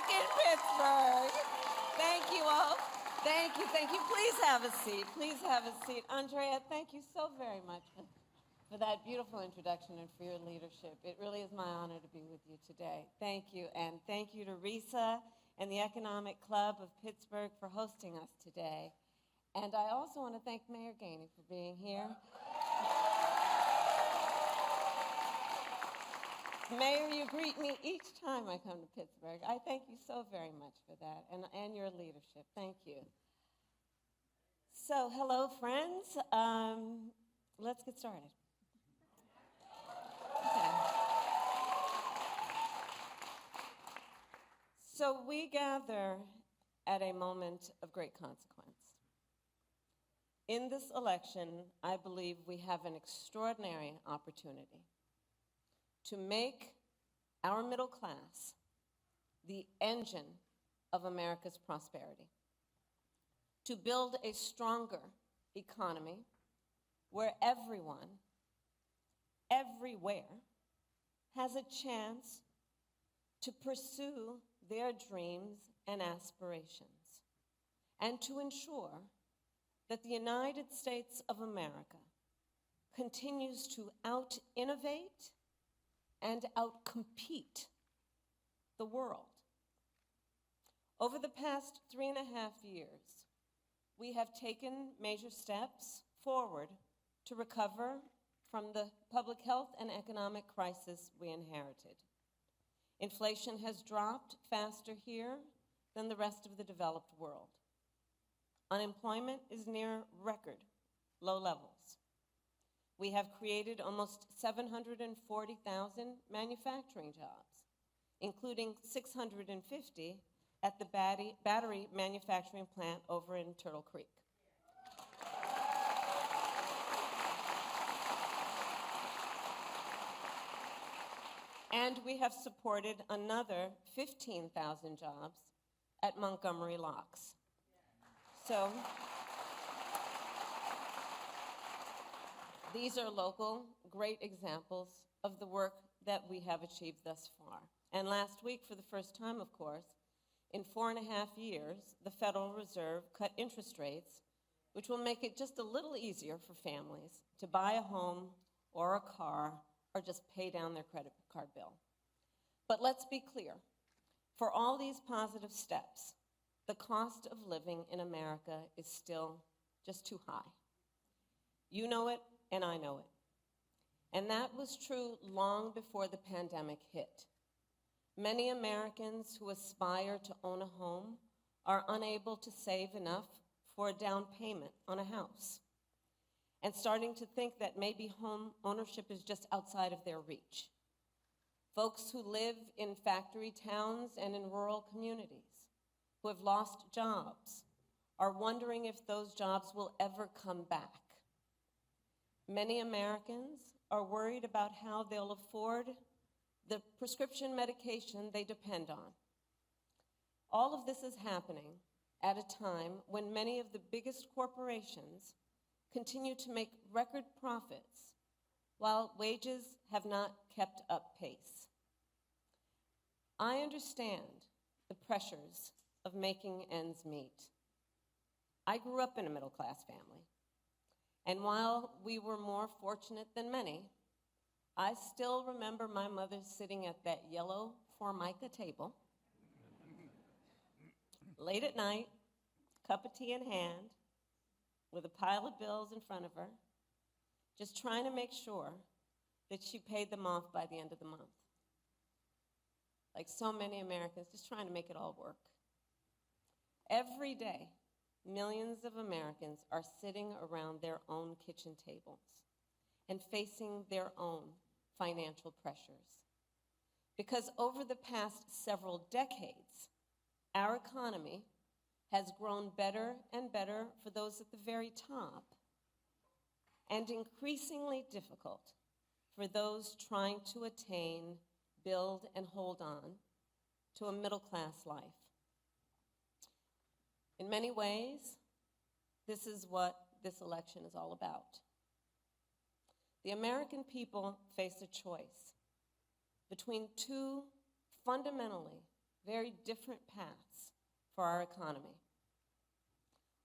back in Pittsburgh. Thank you all. Thank you, thank you. Please have a seat. Please have a seat. Andrea, thank you so very much for that beautiful introduction and for your leadership. It really is my honor to be with you today. Thank you. And thank you to Risa and the Economic Club of Pittsburgh for hosting us today. And I also want to thank Mayor Gainey for being here. Mayor, you greet me each time I come to Pittsburgh. I thank you so very much for that and your leadership. Thank you. So, hello, friends. Let's get started. Okay. So we gather at a moment of great consequence. In this election, I believe we have an extraordinary opportunity to make our middle class the engine of America's prosperity, to build a stronger economy where everyone, everywhere, has a chance to pursue their dreams and aspirations, and to ensure that the United States of America continues to out-innovate and out-compete the world. Over the past 3.5 years, we have taken major steps forward to recover from the public health and economic crisis we inherited. Inflation has dropped faster here than the rest of the developed world. Unemployment is near record low levels. We have created almost 740,000 manufacturing jobs, including 650 at the battery manufacturing plant over in Turtle Creek. And we have supported another 15,000 jobs at Montgomery Locks. So these are local, great examples of the work that we have achieved thus far. And last week, for the first time, of course, in 4.5 years, the Federal Reserve cut interest rates, which will make it just a little easier for families to buy a home or a car or just pay down their credit card bill. But let's be clear, for all these positive steps, the cost of living in America is still just too high. You know it, and I know it. And that was true long before the pandemic hit. Many Americans who aspire to own a home are unable to save enough for a down payment on a house, and starting to think that maybe home ownership is just outside of their reach. Folks who live in factory towns and in rural communities, who have lost jobs, are wondering if those jobs will ever come back. Many Americans are worried about how they'll afford the prescription medication they depend on. All of this is happening at a time when many of the biggest corporations continue to make record profits while wages have not kept up pace. I understand the pressures of making ends meet. I grew up in a middle-class family, and while we were more fortunate than many, I still remember my mother sitting at that yellow Formica table, late at night, cup of tea in hand, with a pile of bills in front of her, just trying to make sure that she paid them off by the end of the month. Like so many Americans, just trying to make it all work. Every day, millions of Americans are sitting around their own kitchen tables and facing their own financial pressures. Because over the past several decades, our economy has grown better and better for those at the very top, and increasingly difficult for those trying to attain, build, and hold on to a middle-class life. In many ways, this is what this election is all about. The American people face a choice between two fundamentally very different paths for our economy.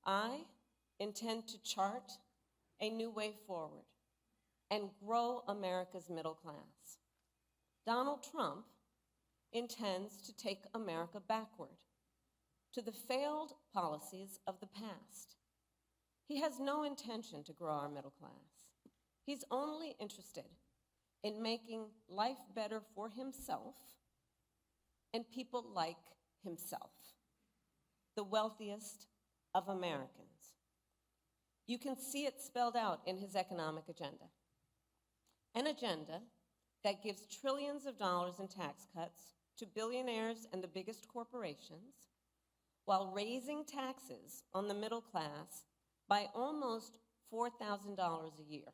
I intend to chart a new way forward and grow America's middle class. Donald Trump intends to take America backward to the failed policies of the past. He has no intention to grow our middle class. He's only interested in making life better for himself and people like himself, the wealthiest of Americans. You can see it spelled out in his economic agenda. An agenda that gives trillions of dollars in tax cuts to billionaires and the biggest corporations, while raising taxes on the middle class by almost $4,000 a year,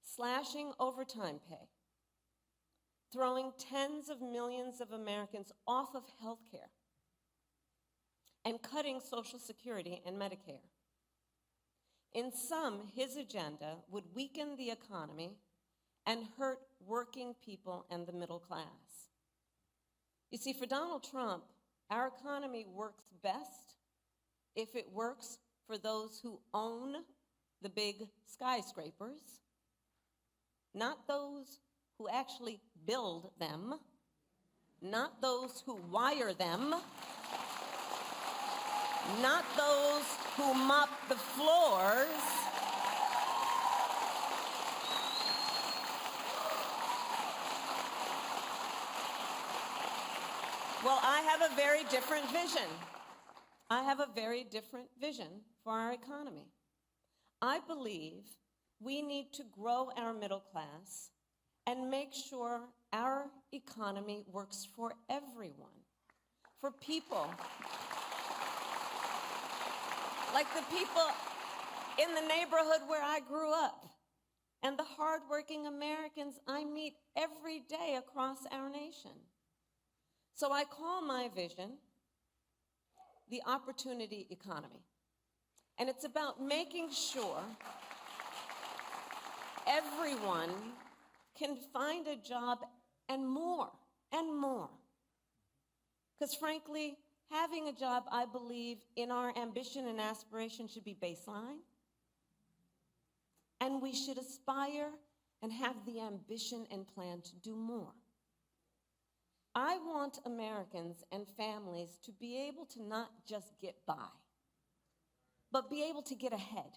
slashing overtime pay, throwing tens of millions of Americans off of health care, and cutting Social Security and Medicare. In sum, his agenda would weaken the economy and hurt working people and the middle class. You see, for Donald Trump, our economy works best if it works for those who own the big skyscrapers, not those who actually build them, not those who wire them, not those who mop the floors, well, I have a very different vision. I have a very different vision for our economy. I believe we need to grow our middle class and make sure our economy works for everyone, for people like the people in the neighborhood where I grew up and the hardworking Americans I meet every day across our nation. So I call my vision the opportunity economy. And it's about making sure everyone can find a job and more, and more. Because frankly, having a job, I believe, in our ambition and aspiration should be baseline. And we should aspire and have the ambition and plan to do more. I want Americans and families to be able to not just get by, but be able to get ahead.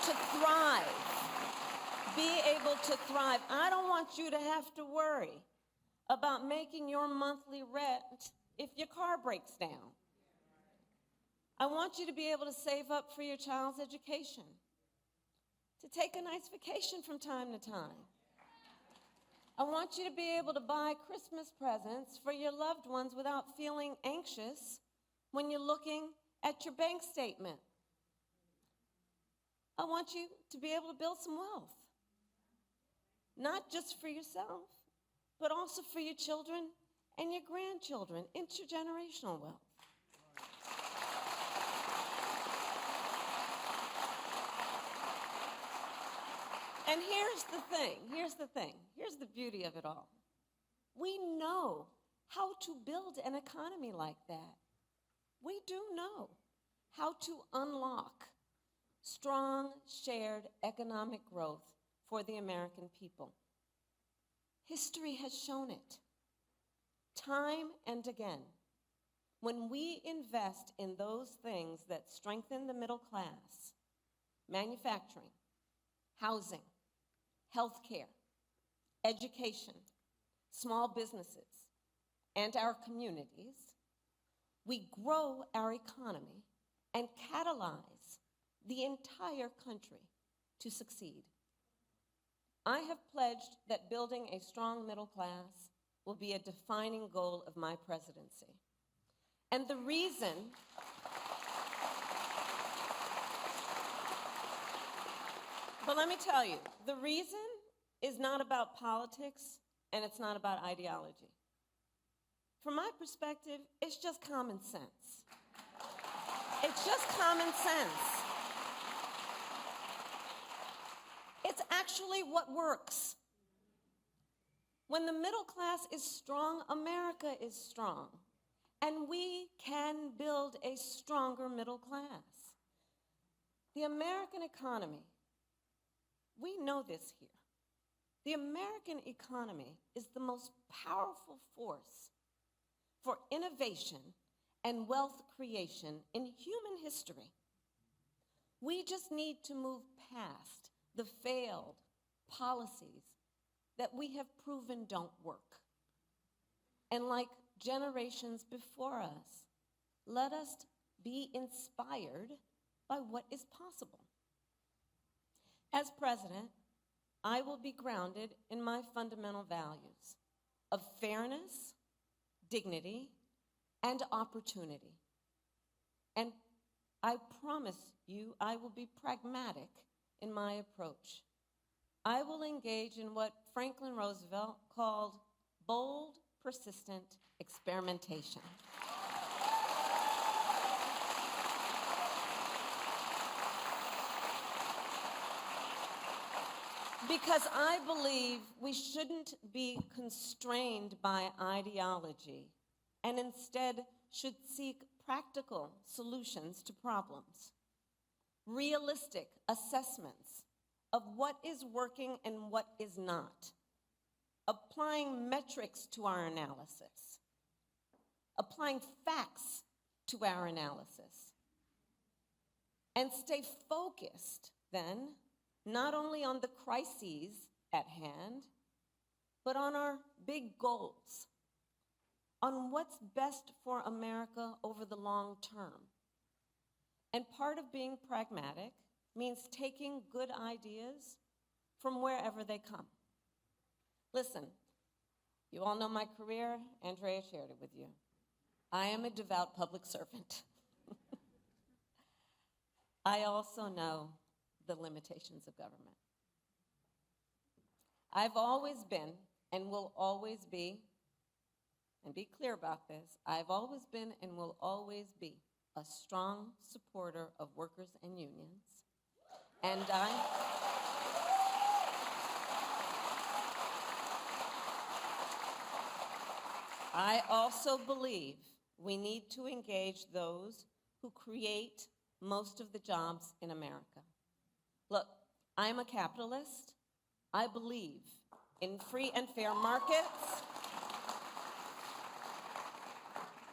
To thrive, be able to thrive. I don't want you to have to worry about making your monthly rent if your car breaks down. I want you to be able to save up for your child's education, to take a nice vacation from time to time. I want you to be able to buy Christmas presents for your loved ones without feeling anxious when you're looking at your bank statement. I want you to be able to build some wealth, not just for yourself, but also for your children and your grandchildren, intergenerational wealth. And here's the beauty of it all. We know how to build an economy like that. We do know how to unlock strong, shared economic growth for the American people. History has shown it, time and again. When we invest in those things that strengthen the middle class, manufacturing, housing, healthcare, education, small businesses, and our communities, we grow our economy and catalyze the entire country to succeed. I have pledged that building a strong middle class will be a defining goal of my presidency. And the reason But let me tell you, the reason is not about politics and it's not about ideology. From my perspective, it's just common sense. It's just common sense. It's actually what works. When the middle class is strong, America is strong. And we can build a stronger middle class. The American economy, we know this here. The American economy is the most powerful force for innovation and wealth creation in human history. We just need to move past the failed policies that we have proven don't work. And like generations before us, let us be inspired by what is possible. As president, I will be grounded in my fundamental values of fairness, dignity, and opportunity. And I promise you I will be pragmatic in my approach. I will engage in what Franklin Roosevelt called bold, persistent experimentation. Because I believe we shouldn't be constrained by ideology and instead should seek practical solutions to problems, realistic assessments of what is working and what is not, applying metrics to our analysis, applying facts to our analysis, and stay focused then not only on the crises at hand, but on our big goals, on what's best for America over the long term. And part of being pragmatic means taking good ideas from wherever they come. Listen, you all know my career. Andrea shared it with you. I am a devout public servant. I also know the limitations of government. I've always been and will always be, and be clear about this, I've always been and will always be a strong supporter of workers and unions. And I also believe we need to engage those who create most of the jobs in America. Look, I'm a capitalist. I believe in free and fair markets.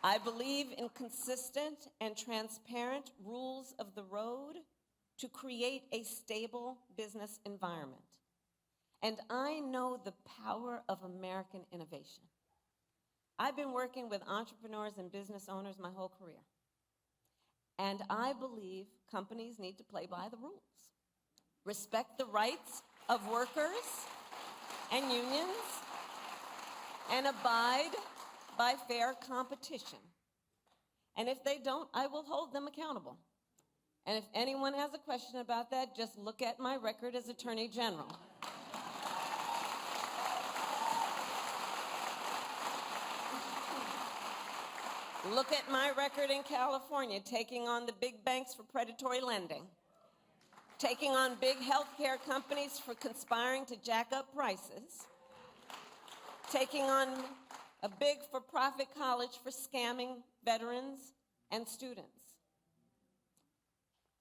I believe in consistent and transparent rules of the road to create a stable business environment. And I know the power of American innovation. I've been working with entrepreneurs and business owners my whole career. And I believe companies need to play by the rules. Respect the rights of workers and unions, and abide by fair competition. And if they don't, I will hold them accountable. And if anyone has a question about that, just look at my record as Attorney General. Look at my record in California, taking on the big banks for predatory lending, taking on big healthcare companies for conspiring to jack up prices, taking on a big for-profit college for scamming veterans and students.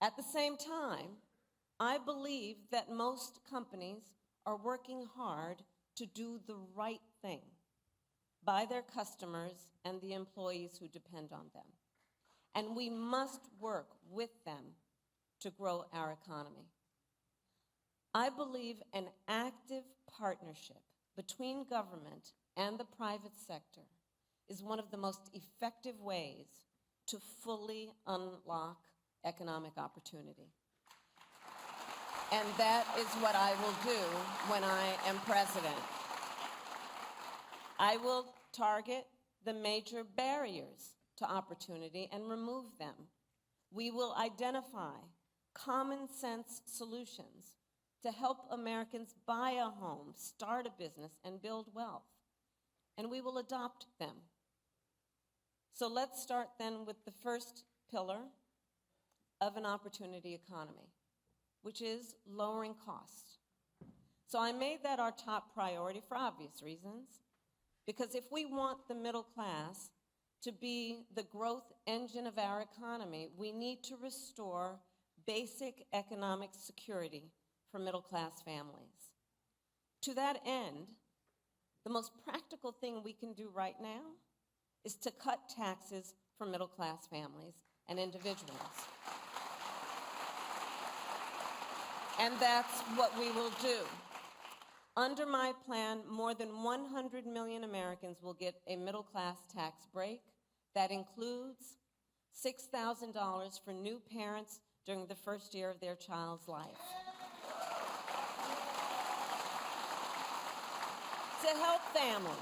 At the same time, I believe that most companies are working hard to do the right thing by their customers and the employees who depend on them. And we must work with them to grow our economy. I believe an active partnership between government and the private sector is one of the most effective ways to fully unlock economic opportunity. And that is what I will do when I am president. I will target the major barriers to opportunity and remove them. We will identify common sense solutions to help Americans buy a home, start a business, and build wealth. And we will adopt them. So let's start then with the first pillar of an opportunity economy, which is lowering costs. So I made that our top priority for obvious reasons, because if we want the middle class to be the growth engine of our economy, we need to restore basic economic security for middle-class families. To that end, the most practical thing we can do right now is to cut taxes for middle-class families and individuals. And that's what we will do. Under my plan, more than 100 million Americans will get a middle-class tax break. That includes $6,000 for new parents during the first year of their child's life. To help families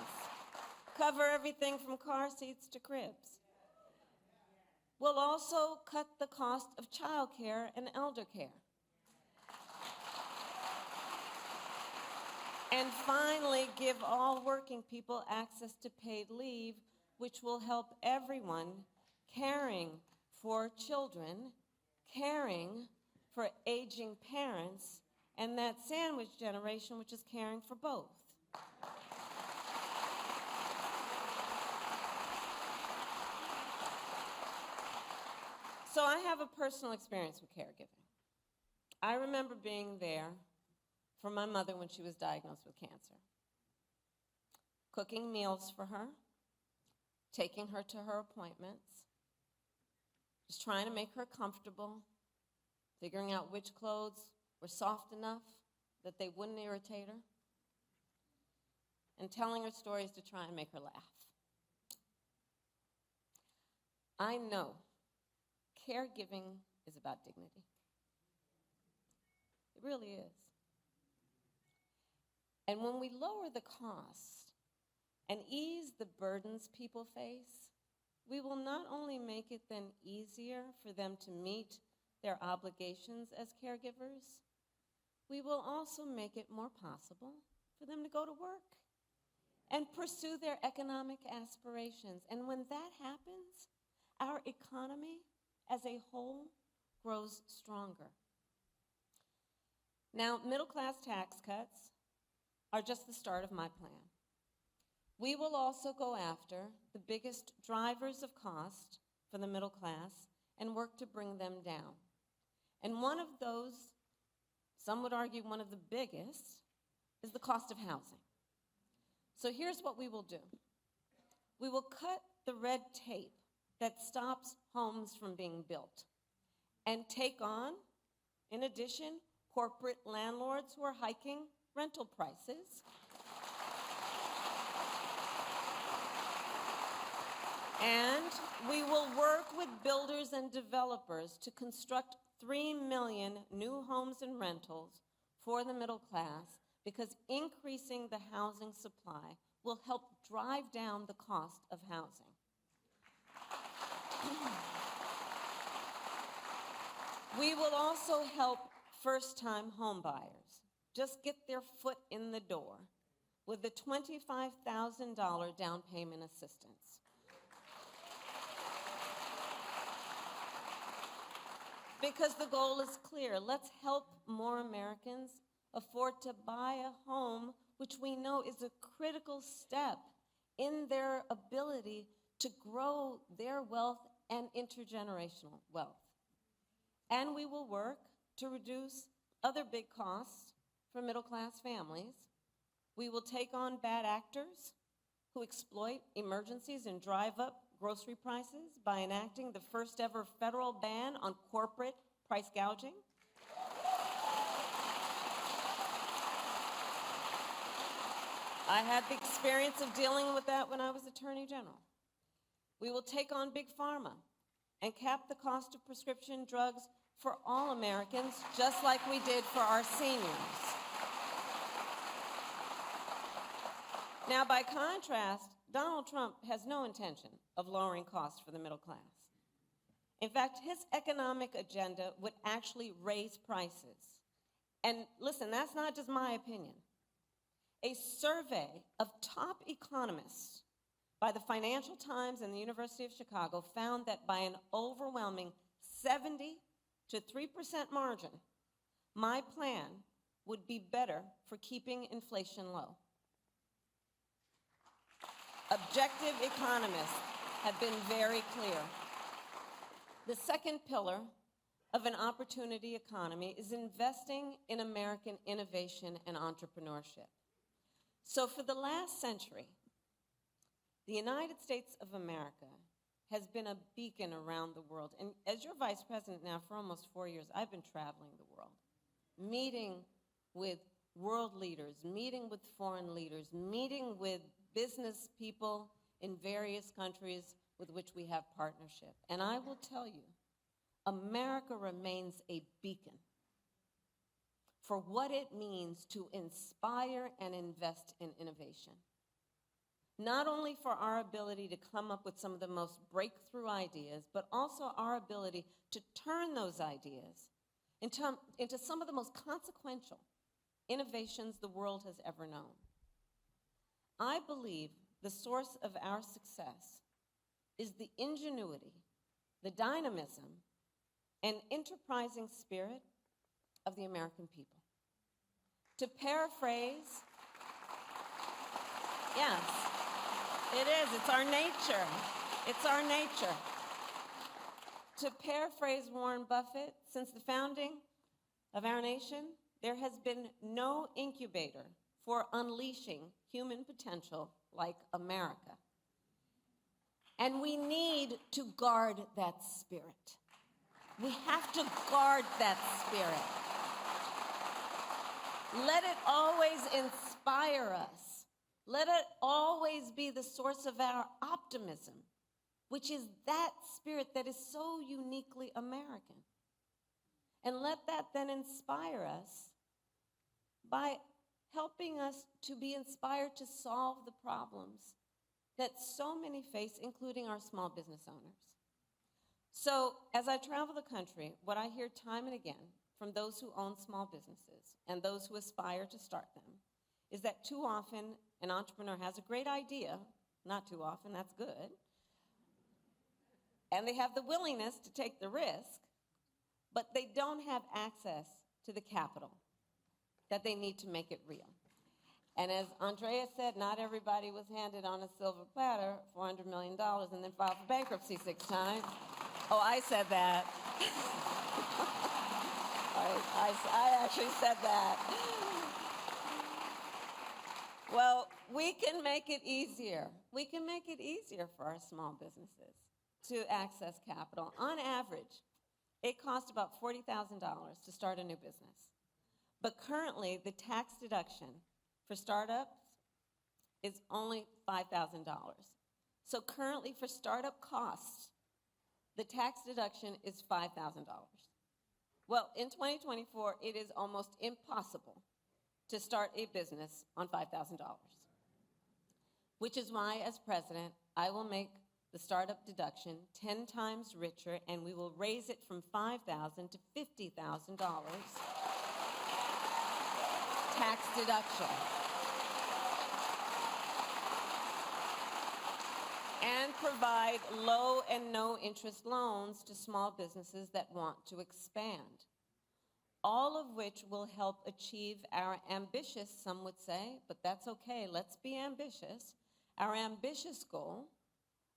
cover everything from car seats to cribs. We'll also cut the cost of child care and elder care. And finally, give all working people access to paid leave, which will help everyone caring for children, caring for aging parents, and that sandwich generation, which is caring for both. So I have a personal experience with caregiving. I remember being there for my mother when she was diagnosed with cancer, cooking meals for her, taking her to her appointments, just trying to make her comfortable, figuring out which clothes were soft enough that they wouldn't irritate her, and telling her stories to try and make her laugh. I know caregiving is about dignity. It really is. And when we lower the cost and ease the burdens people face, we will not only make it then easier for them to meet their obligations as caregivers, we will also make it more possible for them to go to work and pursue their economic aspirations. And when that happens, our economy as a whole grows stronger. Now, middle-class tax cuts are just the start of my plan. We will also go after the biggest drivers of cost for the middle class and work to bring them down. And one of those, some would argue one of the biggest, is the cost of housing. So here's what we will do. We will cut the red tape that stops homes from being built and take on, in addition, corporate landlords who are hiking rental prices. And we will work with builders and developers to construct 3 million new homes and rentals for the middle class, because increasing the housing supply will help drive down the cost of housing. We will also help first-time homebuyers just get their foot in the door with the $25,000 down payment assistance. Because the goal is clear. Let's help more Americans afford to buy a home, which we know is a critical step in their ability to grow their wealth and intergenerational wealth. And we will work to reduce other big costs for middle-class families. We will take on bad actors who exploit emergencies and drive up grocery prices by enacting the first ever federal ban on corporate price gouging. I had the experience of dealing with that when I was Attorney General. We will take on Big Pharma and cap the cost of prescription drugs for all Americans, just like we did for our seniors. Now, by contrast, Donald Trump has no intention of lowering costs for the middle class. In fact, his economic agenda would actually raise prices. And listen, that's not just my opinion. A survey of top economists by the Financial Times and the University of Chicago found that by an overwhelming 70 to 3% margin, my plan would be better for keeping inflation low. Objective economists have been very clear. The second pillar of an opportunity economy is investing in American innovation and entrepreneurship. So for the last century, the United States of America has been a beacon around the world. And as your vice president now for almost 4 years, I've been traveling the world, meeting with world leaders, meeting with foreign leaders, meeting with business people in various countries with which we have partnership. And I will tell you, America remains a beacon for what it means to inspire and invest in innovation. Not only for our ability to come up with some of the most breakthrough ideas, but also our ability to turn those ideas into some of the most consequential innovations the world has ever known. I believe the source of our success is the ingenuity, the dynamism, and enterprising spirit of the American people. To paraphrase, yes, it is, it's our nature. It's our nature. To paraphrase Warren Buffett, since the founding of our nation, there has been no incubator for unleashing human potential like America. And we need to guard that spirit. We have to guard that spirit. Let it always inspire us. Let it always be the source of our optimism, which is that spirit that is so uniquely American. And let that then inspire us by helping us to be inspired to solve the problems that so many face, including our small business owners. So as I travel the country, what I hear time and again from those who own small businesses and those who aspire to start them is that too often an entrepreneur has a great idea, not too often, that's good, and they have the willingness to take the risk, but they don't have access to the capital that they need to make it real. And as Andrea said, not everybody was handed on a silver platter $400 million and then filed for bankruptcy 6 times. Oh, I said that. I actually said that. Well, we can make it easier. We can make it easier for our small businesses to access capital. On average, it costs about $40,000 to start a new business. But currently, the tax deduction for startups is only $5,000. So currently, for startup costs, the tax deduction is $5,000. Well, in 2024, it is almost impossible to start a business on $5,000, which is why, as president, I will make the startup deduction 10 times richer, and we will raise it from $5,000 to $50,000 tax deduction. And provide low and no interest loans to small businesses that want to expand. All of which will help achieve our ambitious, some would say, but that's okay, let's be ambitious, our ambitious goal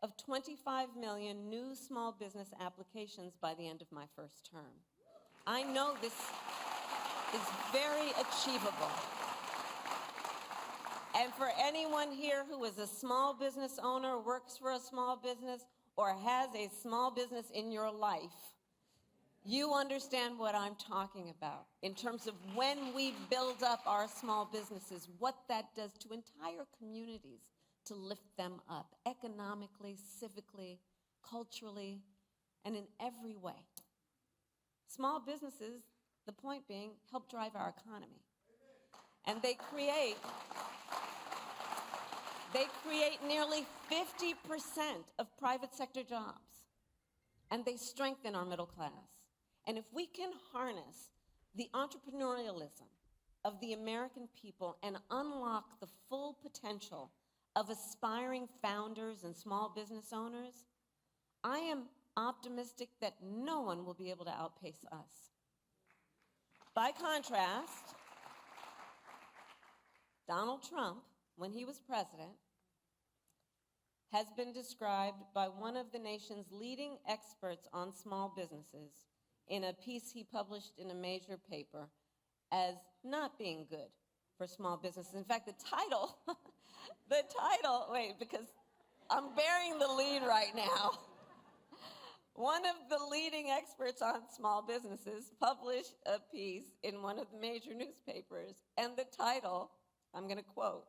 of 25 million new small business applications by the end of my first term. I know this is very achievable. And for anyone here who is a small business owner, works for a small business, or has a small business in your life, you understand what I'm talking about in terms of when we build up our small businesses, what that does to entire communities to lift them up economically, civically, culturally, and in every way. Small businesses, the point being, help drive our economy. And they create nearly 50% of private sector jobs, and they strengthen our middle class. And if we can harness the entrepreneurialism of the American people and unlock the full potential of aspiring founders and small business owners, I am optimistic that no one will be able to outpace us. By contrast, Donald Trump, when he was president, has been described by one of the nation's leading experts on small businesses in a piece he published in a major paper as not being good for small businesses. In fact, the title, because I'm bearing the lead right now. One of the leading experts on small businesses published a piece in one of the major newspapers, and the title, I'm going to quote,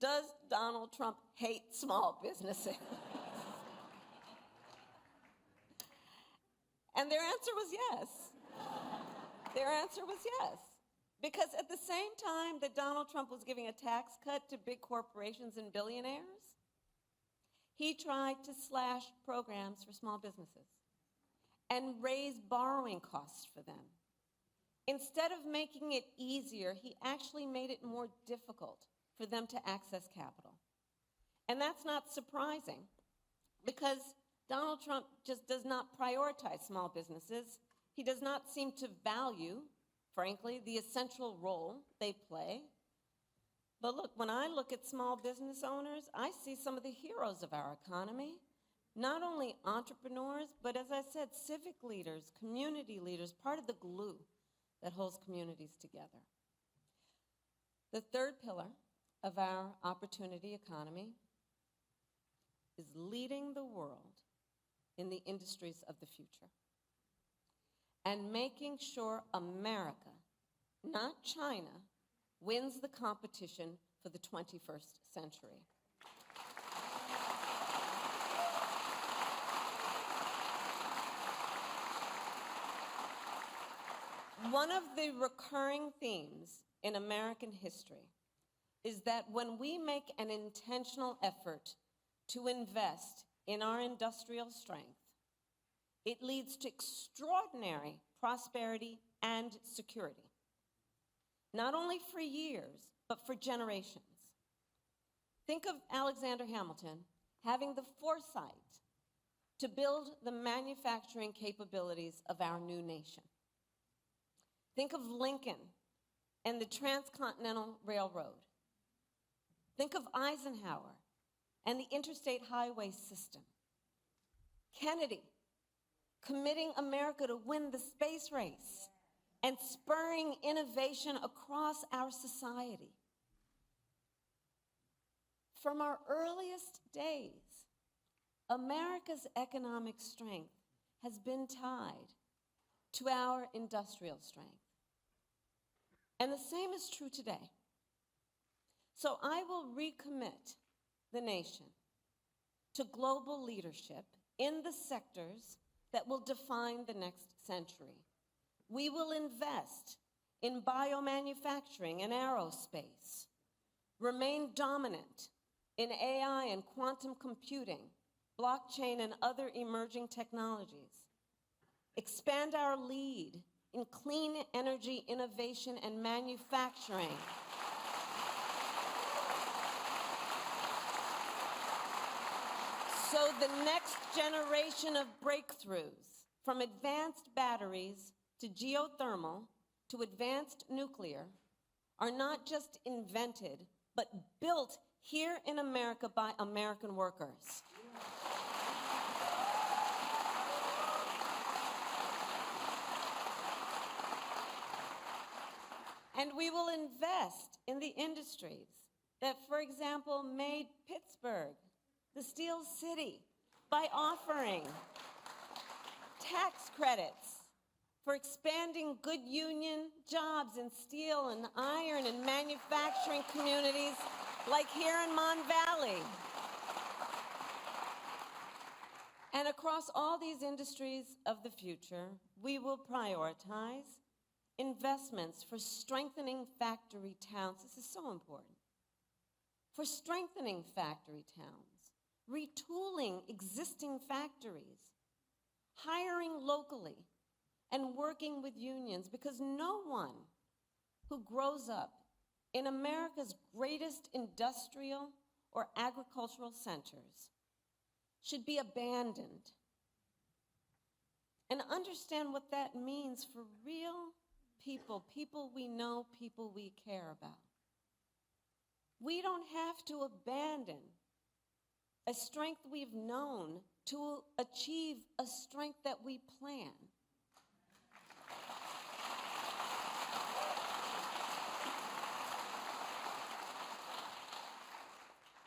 "Does Donald Trump hate small businesses?" And their answer was yes. Their answer was yes. Because at the same time that Donald Trump was giving a tax cut to big corporations and billionaires, he tried to slash programs for small businesses and raise borrowing costs for them. Instead of making it easier, he actually made it more difficult for them to access capital. And that's not surprising, because Donald Trump just does not prioritize small businesses. He does not seem to value, frankly, the essential role they play. But look, when I look at small business owners, I see some of the heroes of our economy. Not only entrepreneurs, but as I said, civic leaders, community leaders, part of the glue that holds communities together. The third pillar of our opportunity economy is leading the world in the industries of the future and making sure America, not China, wins the competition for the 21st century. One of the recurring themes in American history is that when we make an intentional effort to invest in our industrial strength, it leads to extraordinary prosperity and security, not only for years, but for generations. Think of Alexander Hamilton having the foresight to build the manufacturing capabilities of our new nation. Think of Lincoln and the Transcontinental Railroad. Think of Eisenhower and the interstate highway system. Kennedy committing America to win the space race and spurring innovation across our society. From our earliest days, America's economic strength has been tied to our industrial strength. And the same is true today. So I will recommit the nation to global leadership in the sectors that will define the next century. We will invest in biomanufacturing and aerospace, remain dominant in AI and quantum computing, blockchain and other emerging technologies, expand our lead in clean energy innovation and manufacturing, so the next generation of breakthroughs, from advanced batteries to geothermal to advanced nuclear, are not just invented, but built here in America by American workers. And we will invest in the industries that, for example, made Pittsburgh the Steel City by offering tax credits for expanding good union jobs in steel and iron and manufacturing communities like here in Mon Valley. And across all these industries of the future, we will prioritize investments for strengthening factory towns. This is so important. For strengthening factory towns, retooling existing factories, hiring locally, and working with unions, because no one who grows up in America's greatest industrial or agricultural centers should be abandoned. And understand what that means for real people, people we know, people we care about. We don't have to abandon a strength we've known to achieve a strength that we plan.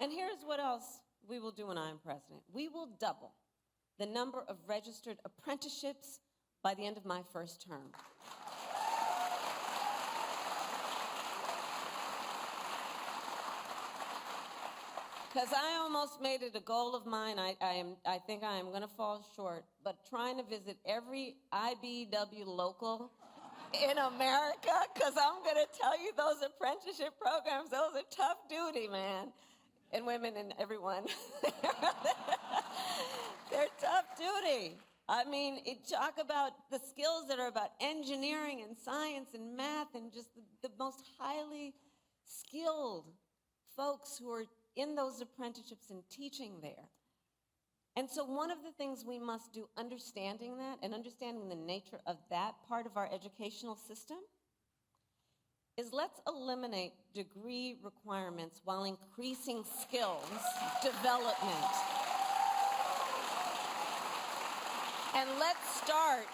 And here's what else we will do when I'm president. We will double the number of registered apprenticeships by the end of my first term. Because I almost made it a goal of mine. I think I am going to fall short, but trying to visit every IBEW local in America, because I'm going to tell you, those apprenticeship programs, those are tough duty, man. And women and everyone. They're tough duty. I mean, talk about the skills that are about engineering and science and math and just the most highly skilled folks who are in those apprenticeships and teaching there. And so one of the things we must do, understanding that and understanding the nature of that part of our educational system, is let's eliminate degree requirements while increasing skills development. And let's start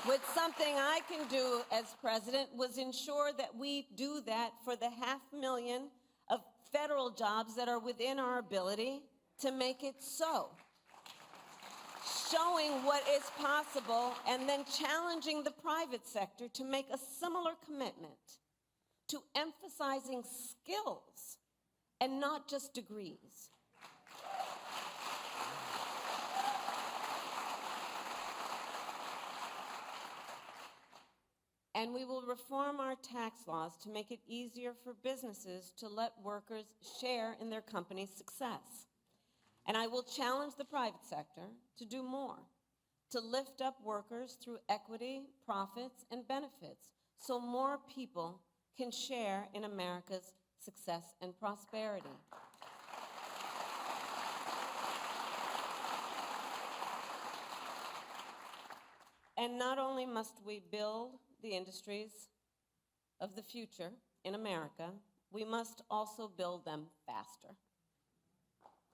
with something I can do as president, was ensure that we do that for the 500,000 of federal jobs that are within our ability to make it so. Showing what is possible and then challenging the private sector to make a similar commitment to emphasizing skills and not just degrees. And we will reform our tax laws to make it easier for businesses to let workers share in their company's success. And I will challenge the private sector to do more, to lift up workers through equity, profits, and benefits, so more people can share in America's success and prosperity. And not only must we build the industries of the future in America, we must also build them faster.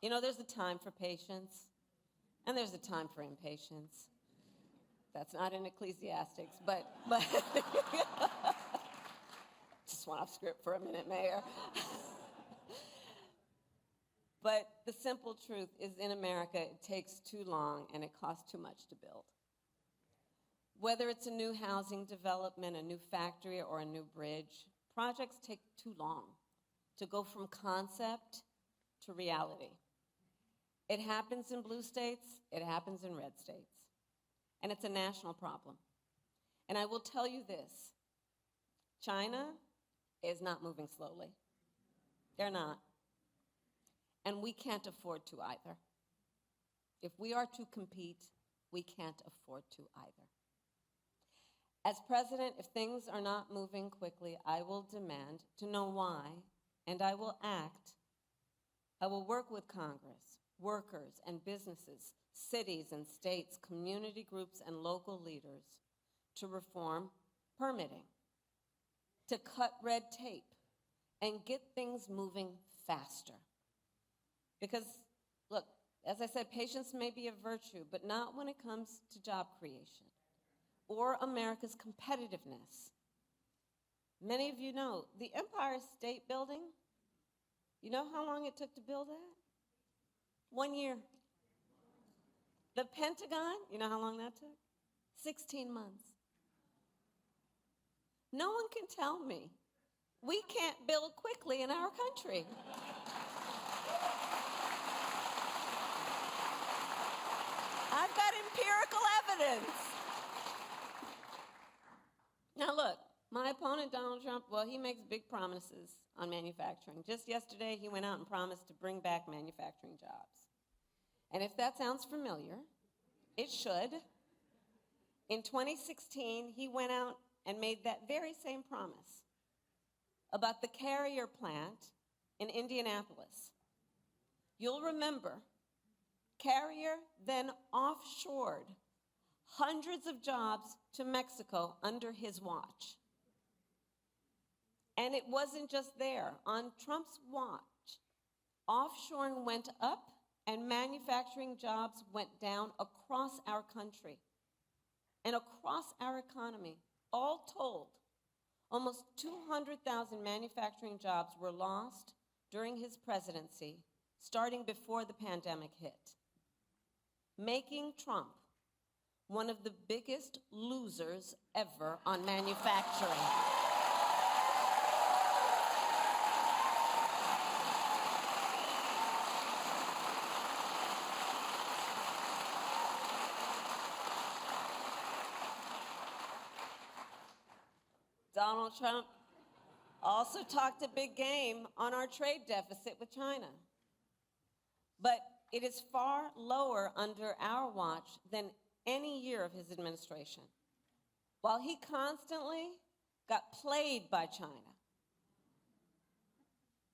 You know, there's a time for patience, and there's a time for impatience. That's not in Ecclesiastics, but just went off script for a minute, Mayor. But the simple truth is, in America, it takes too long and it costs too much to build. Whether it's a new housing development, a new factory, or a new bridge, projects take too long to go from concept to reality. It happens in blue states, it happens in red states, and it's a national problem. And I will tell you this, China is not moving slowly. They're not. And we can't afford to either. If we are to compete, we can't afford to either. As president, if things are not moving quickly, I will demand to know why, and I will act. I will work with Congress, workers and businesses, cities and states, community groups and local leaders to reform permitting, to cut red tape, and get things moving faster. Because, look, as I said, patience may be a virtue, but not when it comes to job creation or America's competitiveness. Many of you know, the Empire State Building, you know how long it took to build that? 1 year. The Pentagon, you know how long that took? 16 months. No one can tell me we can't build quickly in our country. I've got empirical evidence. Now look, my opponent, Donald Trump, well, he makes big promises on manufacturing. Just yesterday, he went out and promised to bring back manufacturing jobs. And if that sounds familiar, it should. In 2016, he went out and made that very same promise about the Carrier plant in Indianapolis. You'll remember, Carrier then offshored hundreds of jobs to Mexico under his watch. And it wasn't just there. On Trump's watch, offshoring went up and manufacturing jobs went down across our country and across our economy. All told, almost 200,000 manufacturing jobs were lost during his presidency, starting before the pandemic hit, making Trump one of the biggest losers ever on manufacturing. Donald Trump also talked a big game on our trade deficit with China. But it is far lower under our watch than any year of his administration. While he constantly got played by China,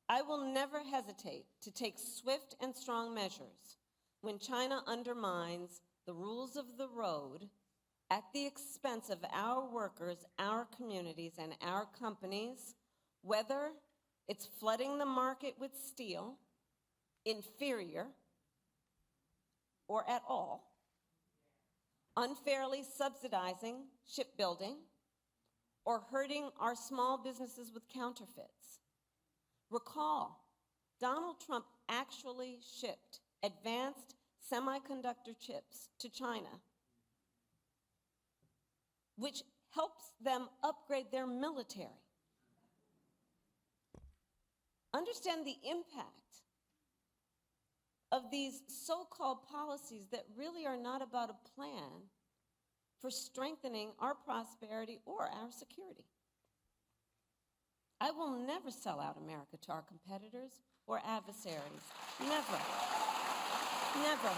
I will never hesitate to take swift and strong measures when China undermines the rules of the road at the expense of our workers, our communities, and our companies, whether it's flooding the market with steel, inferior, or at all, unfairly subsidizing shipbuilding, or hurting our small businesses with counterfeits. Recall, Donald Trump actually shipped advanced semiconductor chips to China, which helps them upgrade their military. Understand the impact of these so-called policies that really are not about a plan for strengthening our prosperity or our security. I will never sell out America to our competitors or adversaries. Never. Never.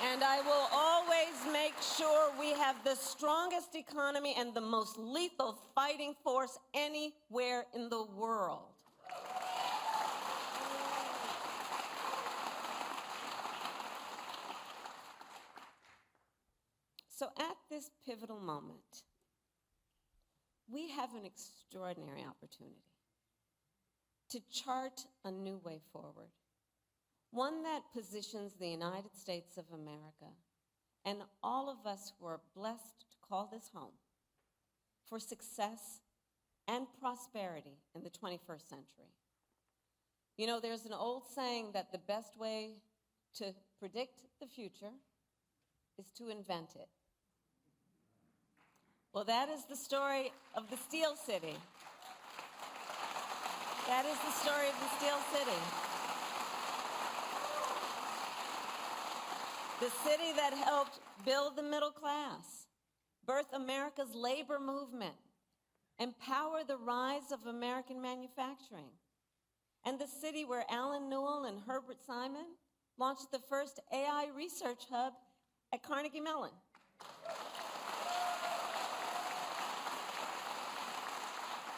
And I will always make sure we have the strongest economy and the most lethal fighting force anywhere in the world. So at this pivotal moment, we have an extraordinary opportunity to chart a new way forward, one that positions the United States of America and all of us who are blessed to call this home for success and prosperity in the 21st century. You know, there's an old saying that the best way to predict the future is to invent it. Well, that is the story of the Steel City. That is the story of the Steel City. The city that helped build the middle class, birth America's labor movement, empower the rise of American manufacturing, and the city where Alan Newell and Herbert Simon launched the first AI research hub at Carnegie Mellon.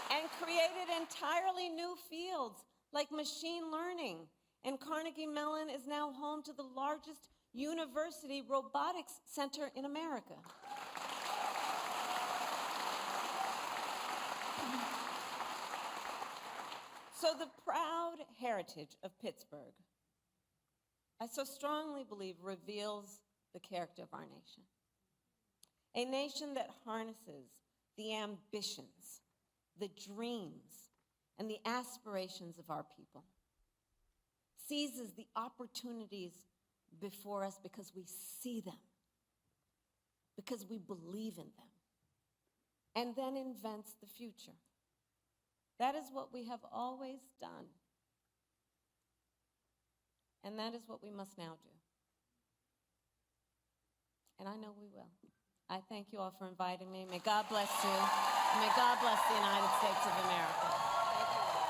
And created entirely new fields like machine learning. And Carnegie Mellon is now home to the largest university robotics center in America. So the proud heritage of Pittsburgh, I so strongly believe, reveals the character of our nation. A nation that harnesses the ambitions, the dreams, and the aspirations of our people, seizes the opportunities before us because we see them, because we believe in them, and then invents the future. That is what we have always done, and that is what we must now do. And I know we will. I thank you all for inviting me. May God bless you. May God bless the United States of America. Thank you.